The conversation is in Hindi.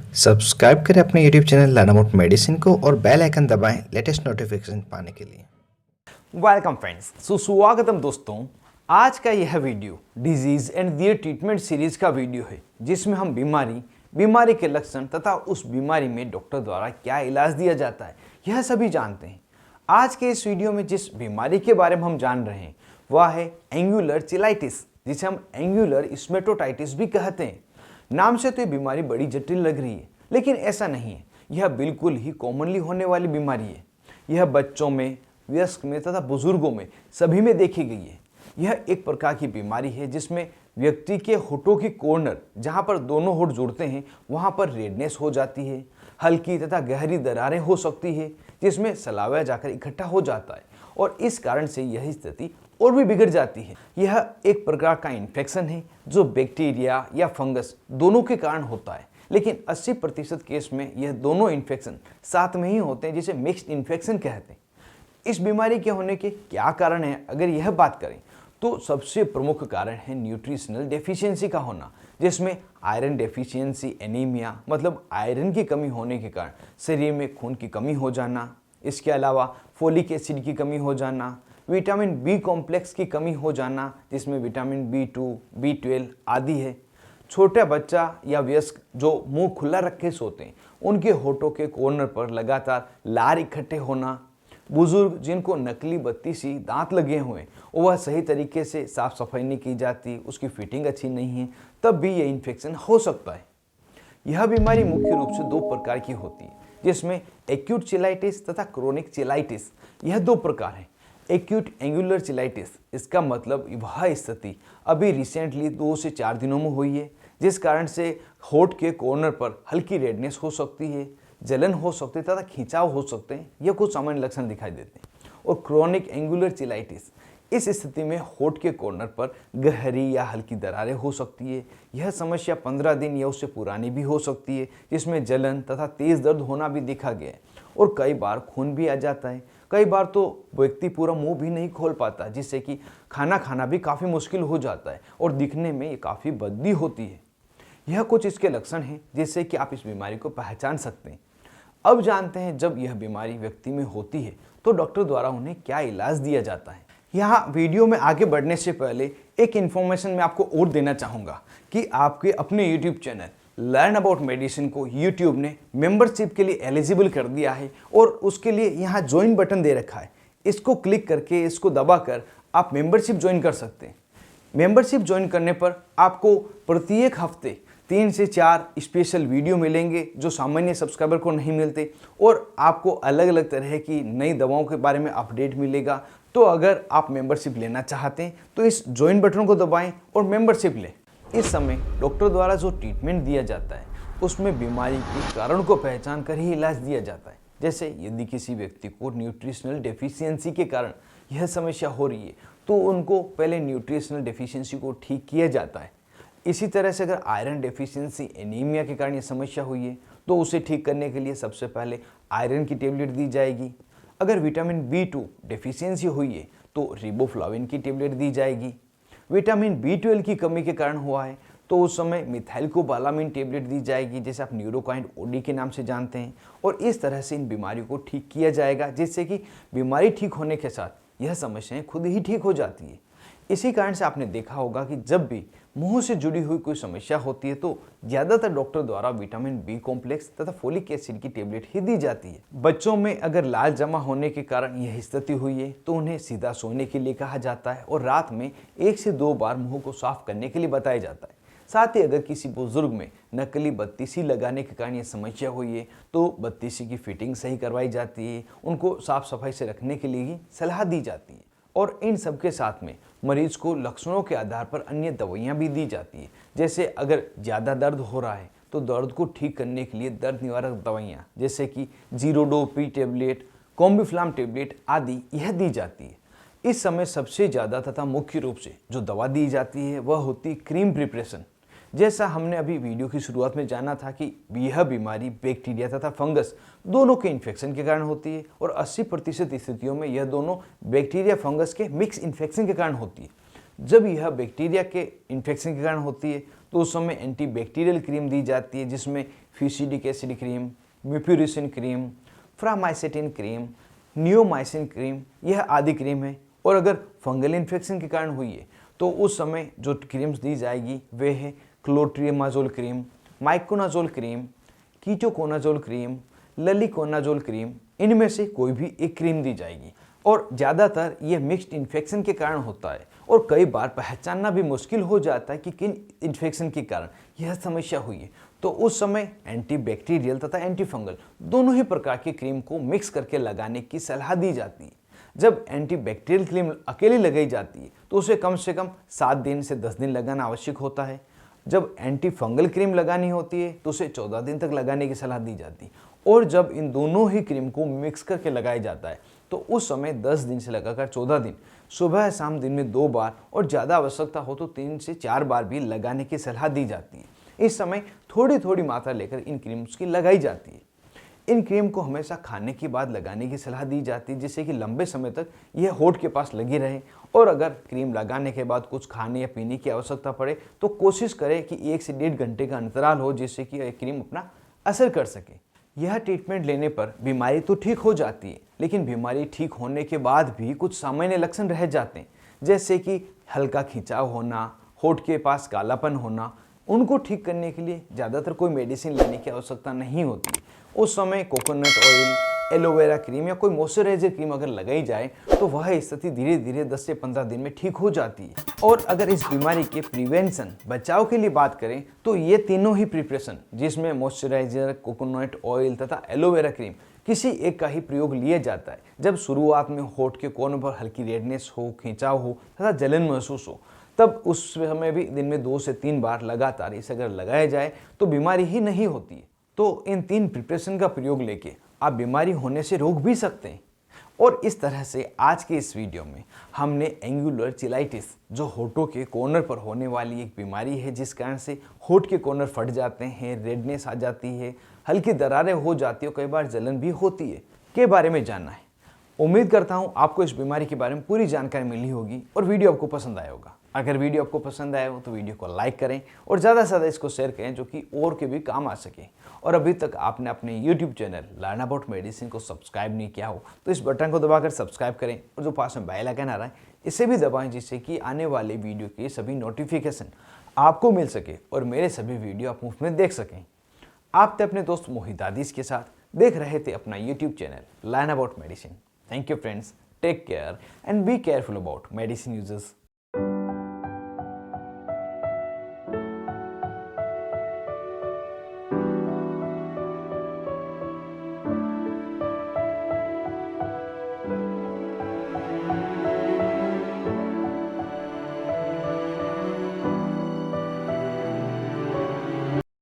सब्सक्राइब करें अपने YouTube channel learn about medicine को और बेल आइकन दबाएं लेटेस्ट नोटिफिकेशन पाने के लिए। वेलकम फ्रेंड्स, सुस्वागतम दोस्तों। आज का यह video disease and their treatment series का वीडियो है, जिसमें हम बीमारी के लक्षण तथा उस बीमारी में डॉक्टर द्वारा क्या इलाज दिया जाता है यह सभी जानते हैं। आज के इस वीडियो में जिस बीमारी के बारे में हम जान रहे हैं वह है एंगुलर चिलाइटिस, जिसे हम एंगुलर स्मेटोटाइटिस भी कहते हैं। नाम से तो ये बीमारी बड़ी जटिल लग रही है, लेकिन ऐसा नहीं है। यह बिल्कुल ही कॉमनली होने वाली बीमारी है। यह बच्चों में, वयस्क में तथा बुजुर्गों में सभी में देखी गई है। यह एक प्रकार की बीमारी है जिसमें व्यक्ति के होठों की कॉर्नर, जहां पर दोनों होठ जुड़ते हैं, वहां पर रेडनेस हो जाती है। हल्की तथा गहरी दरारें हो सकती है जिसमें सलावा जाकर इकट्ठा हो जाता है और इस कारण से यह स्थिति और भी बिगड़ जाती है। यह एक प्रकार का इन्फेक्शन है जो बैक्टीरिया या फंगस दोनों के कारण होता है, लेकिन 80% केस में यह दोनों इन्फेक्शन साथ में ही होते हैं, जिसे मिक्स्ड इन्फेक्शन कहते हैं। इस बीमारी के होने के क्या कारण है, अगर यह बात करें तो सबसे प्रमुख कारण है न्यूट्रिशनल डेफिशिएंसी का होना, जिसमें आयरन डेफिशिएंसी, एनीमिया मतलब आयरन की कमी होने के कारण शरीर में खून की कमी हो जाना। इसके अलावा फोलिक एसिड की कमी हो जाना, विटामिन बी कॉम्प्लेक्स की कमी हो जाना, जिसमें विटामिन B2, B12 आदि है। छोटा बच्चा या वयस्क जो मुंह खुला रखे सोते हैं, उनके होठों के कॉर्नर पर लगातार लार इकट्ठे होना। बुजुर्ग जिनको नकली बत्ती सी दांत लगे हुए हैं, वह सही तरीके से साफ सफाई नहीं की जाती, उसकी फिटिंग अच्छी नहीं है, तब भी यह इन्फेक्शन हो सकता है। यह बीमारी मुख्य रूप से दो प्रकार की होती है, जिसमें एक्यूट चिलाइटिस तथा क्रोनिक चिलाइटिस। यह दो प्रकार है। एक्यूट एंगुलर चिलाइटिस, इसका मतलब वह स्थिति अभी रिसेंटली 2 से 4 दिनों में हुई है, जिस कारण से होठ के कॉर्नर पर हल्की रेडनेस हो सकती है, जलन हो सकती है तथा खिंचाव हो सकते हैं। यह कुछ सामान्य लक्षण दिखाई देते हैं। और क्रोनिक एंगुलर चिलाइटिस, इस स्थिति में होठ के कॉर्नर पर गहरी या हल्की दरारें हो सकती है। यह समस्या 15 दिन या उससे पुरानी भी हो सकती है, जिसमें जलन तथा तेज दर्द होना भी देखा गया है और कई बार खून भी आ जाता है। कई बार तो व्यक्ति पूरा मुंह भी नहीं खोल पाता, जिससे कि खाना खाना भी काफ़ी मुश्किल हो जाता है और दिखने में ये काफ़ी बदबू होती है। यह कुछ इसके लक्षण हैं जिससे कि आप इस बीमारी को पहचान सकते हैं। अब जानते हैं जब यह बीमारी व्यक्ति में होती है तो डॉक्टर द्वारा उन्हें क्या इलाज दिया जाता है। यहाँ वीडियो में आगे बढ़ने से पहले एक इन्फॉर्मेशन मैं आपको और देना चाहूँगा कि आपके अपने YouTube channel learn about medicine को यूट्यूब ने मेंबरशिप के लिए एलिजिबल कर दिया है और उसके लिए यहाँ ज्वाइन बटन दे रखा है। इसको क्लिक करके, इसको दबाकर आप मेंबरशिप ज्वाइन कर सकते हैं। मेंबरशिप ज्वाइन करने पर आपको प्रत्येक हफ्ते 3 से 4 स्पेशल वीडियो मिलेंगे जो सामान्य सब्सक्राइबर को नहीं मिलते, और आपको अलग अलग तरह की नई दवाओं के बारे में अपडेट मिलेगा। तो अगर आप मेंबरशिप लेना चाहते हैं तो इस ज्वाइन बटन को दबाएं और मेंबरशिप लें। इस समय डॉक्टर द्वारा जो ट्रीटमेंट दिया जाता है उसमें बीमारी के कारण को पहचान कर ही इलाज दिया जाता है। जैसे यदि किसी व्यक्ति को न्यूट्रिशनल डेफिशिएंसी के कारण यह समस्या हो रही है तो उनको पहले न्यूट्रिशनल डेफिशिएंसी को ठीक किया जाता है। इसी तरह से अगर आयरन डेफिशिएंसी, एनीमिया के कारण ये समस्या हुई है तो उसे ठीक करने के लिए सबसे पहले आयरन की टेबलेट दी जाएगी। अगर विटामिन B2 डेफिशिएंसी हुई है तो रिबोफ्लाविन की टेबलेट दी जाएगी। विटामिन B12 की कमी के कारण हुआ है तो उस समय मिथाइलकोबालामिन टेबलेट दी जाएगी, जैसे आप न्यूरोकाइंड OD के नाम से जानते हैं। और इस तरह से इन बीमारियों को ठीक किया जाएगा, जिससे कि बीमारी ठीक होने के साथ यह समस्याएं खुद ही ठीक हो जाती है। इसी कारण से आपने देखा होगा कि जब भी मुंह से जुड़ी हुई कोई समस्या होती है तो ज़्यादातर डॉक्टर द्वारा विटामिन बी कॉम्प्लेक्स तथा फोलिक एसिड की टेबलेट ही दी जाती है। बच्चों में अगर लाल जमा होने के कारण यह स्थिति हुई है तो उन्हें सीधा सोने के लिए कहा जाता है और रात में 1 से 2 बार मुंह को साफ करने के लिए बताया जाता है। साथ ही अगर किसी बुजुर्ग में नकली बत्तीसी लगाने के कारण यह समस्या हुई है तो बत्तीसी की फिटिंग सही करवाई जाती है, उनको साफ सफाई से रखने के लिए ही सलाह दी जाती है। और इन सब के साथ में मरीज को लक्षणों के आधार पर अन्य दवाइयाँ भी दी जाती है। जैसे अगर ज़्यादा दर्द हो रहा है तो दर्द को ठीक करने के लिए दर्द निवारक दवाइयाँ जैसे कि जीरोडोपी टेबलेट, कॉम्बिफ्लाम टेबलेट आदि यह दी जाती है। इस समय सबसे ज़्यादा तथा मुख्य रूप से जो दवा दी जाती है वह होती क्रीम प्रिपरेशन। जैसा हमने अभी वीडियो की शुरुआत में जाना था कि यह बीमारी बैक्टीरिया तथा फंगस दोनों के इन्फेक्शन के कारण होती है और 80% स्थितियों में यह दोनों बैक्टीरिया फंगस के मिक्स इन्फेक्शन के कारण होती है। जब यह बैक्टीरिया के इन्फेक्शन के कारण होती है तो उस समय एंटीबैक्टीरियल क्रीम दी जाती है, जिसमें fusidic acid cream, mupirocin cream, framycetin cream, neomycin cream, यह आदि क्रीम है। और अगर फंगल इन्फेक्शन के कारण हुई है तो उस समय जो क्रीम्स दी जाएगी वे है clotrimazole cream, miconazole cream, ketoconazole cream, luliconazole cream, इनमें से कोई भी एक क्रीम दी जाएगी। और ज़्यादातर ये मिक्स्ड इन्फेक्शन के कारण होता है और कई बार पहचानना भी मुश्किल हो जाता है कि किन इन्फेक्शन के कारण यह समस्या हुई है। तो उस समय एंटीबैक्टीरियल तथा एंटीफंगल दोनों ही प्रकार की क्रीम को मिक्स करके लगाने की सलाह दी जाती है। जब एंटीबैक्टीरियल क्रीम अकेली लगाई जाती है तो उसे कम से कम 7 दिन से 10 दिन लगाना आवश्यक होता है। जब एंटी फंगल क्रीम लगानी होती है तो उसे 14 दिन तक लगाने की सलाह दी जाती है। और जब इन दोनों ही क्रीम को मिक्स करके लगाया जाता है तो उस समय 10 दिन से लगाकर 14 दिन, सुबह शाम दिन में 2 बार और ज़्यादा आवश्यकता हो तो 3 से 4 बार भी लगाने की सलाह दी जाती है। इस समय थोड़ी थोड़ी मात्रा लेकर इन क्रीम्स की लगाई जाती है। इन क्रीम को हमेशा खाने के बाद लगाने की सलाह दी जाती है, जिससे कि लंबे समय तक यह होठ के पास लगी रहे। और अगर क्रीम लगाने के बाद कुछ खाने या पीने की आवश्यकता पड़े तो कोशिश करें कि 1 से 1.5 घंटे का अंतराल हो, जिससे कि यह क्रीम अपना असर कर सके। यह ट्रीटमेंट लेने पर बीमारी तो ठीक हो जाती है, लेकिन बीमारी ठीक होने के बाद भी कुछ सामान्य लक्षण रह जाते हैं, जैसे कि हल्का खिंचाव होना, होठ के पास कालापन होना। उनको ठीक करने के लिए ज़्यादातर कोई मेडिसिन लेने की आवश्यकता नहीं होती। उस समय कोकोनट ऑयल, एलोवेरा क्रीम या कोई मॉइस्चराइजर क्रीम अगर लगाई जाए तो वह स्थिति धीरे धीरे 10 से 15 दिन में ठीक हो जाती है। और अगर इस बीमारी के प्रिवेंशन, बचाव के लिए बात करें तो ये तीनों ही प्रिपरेशन, जिसमें मॉइस्चराइजर, कोकोनट ऑयल तथा एलोवेरा क्रीम, किसी एक का ही प्रयोग लिया जाता है जब शुरुआत में होठ के कोनों पर हल्की रेडनेस हो, खिंचाव हो तथा जलन महसूस हो। तब उस समय भी दिन में 2 से 3 बार लगातार इसे अगर लगाया जाए तो बीमारी ही नहीं होती है। तो इन 3 प्रिपरेशन का प्रयोग लेके आप बीमारी होने से रोक भी सकते हैं। और इस तरह से आज के इस वीडियो में हमने एंगुलर चिलाइटिस, जो होठों के कॉर्नर पर होने वाली एक बीमारी है जिस कारण से होठ के कॉर्नर फट जाते हैं, रेडनेस आ जाती है, हल्की दरारें हो जाती है और कई बार जलन भी होती है, के बारे में जानना है। उम्मीद करता हूँ आपको इस बीमारी के बारे में पूरी जानकारी मिली होगी और वीडियो आपको पसंद आया होगा। अगर वीडियो आपको पसंद आया हो तो वीडियो को लाइक करें और ज़्यादा से ज़्यादा इसको शेयर करें, जो कि और के भी काम आ सके। और अभी तक आपने अपने YouTube channel learn about medicine को सब्सक्राइब नहीं किया हो तो इस बटन को दबाकर सब्सक्राइब करें और जो पास में बेल आइकन आ रहा है इसे भी दबाएं, जिससे कि आने वाले वीडियो के सभी नोटिफिकेशन आपको मिल सके और मेरे सभी वीडियो आप मुफ्त में देख सकें। आप थे अपने दोस्त मोहित आदिश के साथ देख रहे थे अपना YouTube channel learn about medicine. Thank you friends, take care and be careful about medicine uses.